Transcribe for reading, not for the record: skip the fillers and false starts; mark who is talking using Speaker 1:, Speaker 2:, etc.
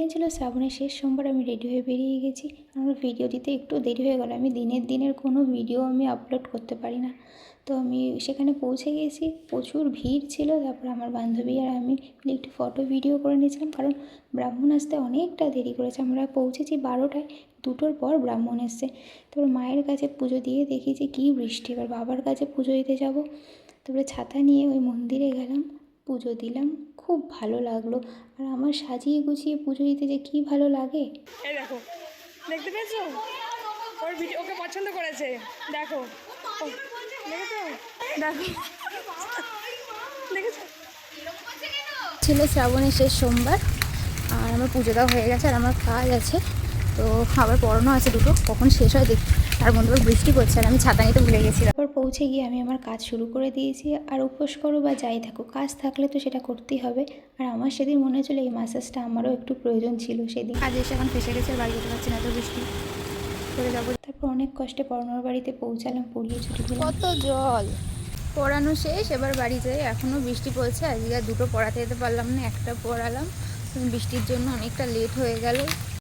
Speaker 1: সেদিন ছিল শ্রাবণের শেষ সোমবার। আমি রেডি হয়ে বেরিয়ে গেছি। আমার ভিডিও দিতে একটু দেরি হয়ে গেল। আমি দিনের কোনো ভিডিও আমি আপলোড করতে পারি না। তো আমি সেখানে পৌঁছে গেছি, প্রচুর ভিড় ছিল। তারপর আমার বান্ধবী আর আমি একটু ফটো ভিডিও করে নিয়েছিলাম, কারণ ব্রাহ্মণ আসতে অনেকটা দেরি করেছে। আমরা পৌঁছেছি 12টায়, 2টোর পর ব্রাহ্মণ এসছে। তারপর মায়ের কাছে পুজো দিয়ে দেখি যে কী বৃষ্টি। এবার বাবার কাছে পুজো দিতে যাব। তারপরে ছাতা নিয়ে ওই মন্দিরে গেলাম, পুজো দিলাম, খুব ভালো লাগলো। আর আমার সাজিয়ে গুছিয়ে পুজো দিতে যে কী ভালো লাগে।
Speaker 2: এই দেখো, দেখতে পেয়েছো? ওর ভিডিও ওকে পছন্দ করেছে। দেখো, দেখেছো? দেখো, দেখেছো?
Speaker 1: ছিল শ্রাবণের শেষ সোমবার, আর আমার পুজো দেওয়া হয়ে গেছে। আর আমার কাজ আছে, তো আবার পড়ানো আছে দুটো, কখন শেষ হয় দেখি। তার মধ্যে আবার বৃষ্টি পড়ছে আর আমি ছাতা নিতে ভুলে গেছিলাম। তারপর পৌঁছে গিয়ে আমি আমার কাজ শুরু করে দিয়েছি। আর উপোস করো বা যাই থাকো, কাজ থাকলে তো সেটা করতেই হবে। আর আমার সেদিন মনে হচ্ছিলো এই ম্যাসাজটা আমারও একটু প্রয়োজন ছিল সেদিন। কাজ এসে এখন ফেসে গেছে, বাড়ি যেতে পারছি না, তো বৃষ্টি করে যাবো। তারপর অনেক কষ্টে পড়ানোর বাড়িতে পৌঁছালাম, পড়িয়ে ছুটি দিলাম। কত জল, পড়ানো শেষ, এবার বাড়ি যাই। এখনও বৃষ্টি পড়ছে। আজকে আর দুটো পড়াতে যেতে পারলাম না, একটা পড়ালাম। বৃষ্টির জন্য অনেকটা লেট হয়ে গেল।